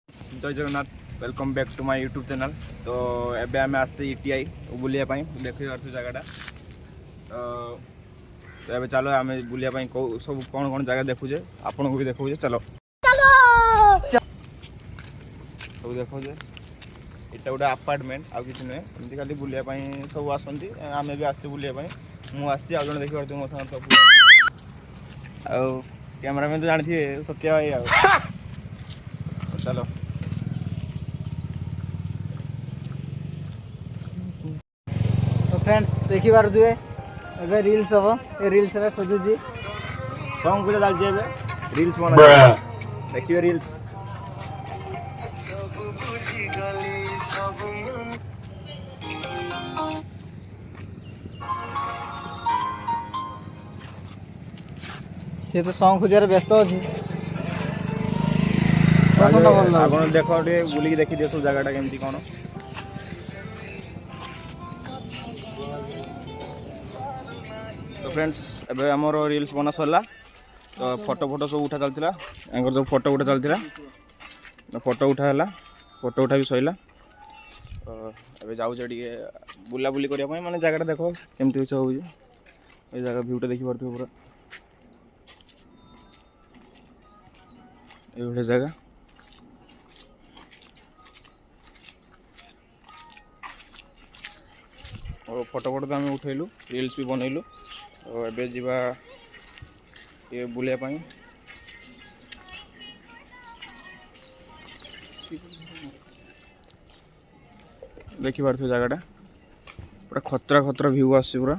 जय Jagannath welcome back to my YouTube channel. तो एबे आम आसचे ईटीआई बुलिया देखी पार्थ जगटा। तो एबे चलो आम बुलिया सब कौन कौन जगह देखुचे आपन को भी देखुचे। चलो सब देखुचे इटा गोटे अपार्टमेंट आउ कि नुहे एमती खाली बुलिया सब आसती आम भी आसचे बुलिया मुझे आसी आज देखी पार्थ मो साथ कैमरामैन तो जानते सत्या भाई आ चलो तो फ्रेंड्स देखी पारे एबे रील्स हम ए रील्स में खोजुची सॉन्ग पूजा चलती है रील्स बना देखिए रील्स से तो सॉन्ग खोजार व्यस्त अच्छी आप देख बुलिक देखी दिए सब जगह केमती कौन। तो फ्रेंड्स एबे हमर रील्स बना सरला तो फोटो सब उठा चलता जो फोटो उठा चलता फोटो उठा भी सरला। तो जाऊे टे बुलाबुली करने माने जगह देख केमती किस हो जगह भ्यूटा देखी पार्थ पूरा ये जगह। और फोटो तो आम उठेलु रील्स भी बनइलु। और एबे जीवा ये बुलिया पाई देखी पार्थ जगटा पूरा खतरा खतरा व्यू आसी पूरा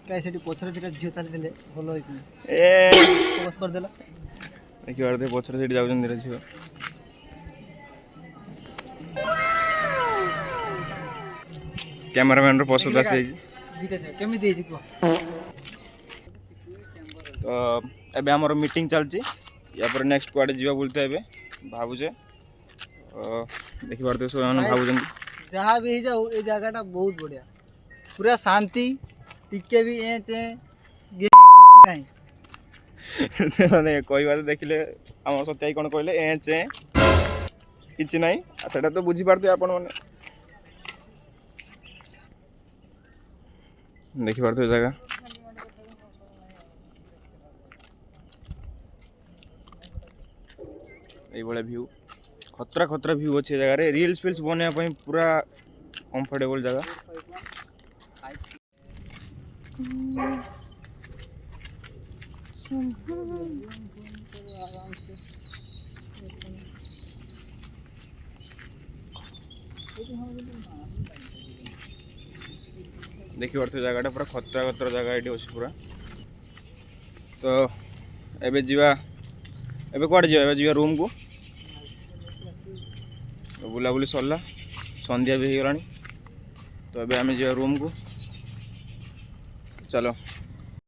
कहीं से पछरे दिटा झियो चली देले भलो होइतिन ए फोकस कर देला देखी पार्थ पछरे सेठी जाउछन दिटा झियो कैमरामैन रो पसंद आसी दिटा झियो केमि देजी को। तो एबे हमर मीटिंग चलची या पर नेक्स्ट क्वाडे जीवा बोलते एबे भाबुजे देखि पार्थ सब भाबुजन जहाँ भी जाऊ ए जगहटा बहुत बढ़िया पूरा शांति टिके भी एचे गे किछि नाही माने कोई बात देखले हम सत्याई कोन कहले एचे किछि नाही सेटा तो बुझी पारते आपण माने देखि पारते जगह ये बड़े व्यू खतरा खतरा व्यू अच्छे जगह रे रील्स फिल्स बनया पई पूरा कंफर्टेबल जगह। देखी पार्थ जगह पूरा खतरा खतरा जगह ये अच्छी पूरा। तो एबे जीवा एबे कुआडे जीवा एबे जीवा रूम को बुलाबुली सरला संध्या भी हो गलानी। तो एबे आमे जीवा रूम को चलो।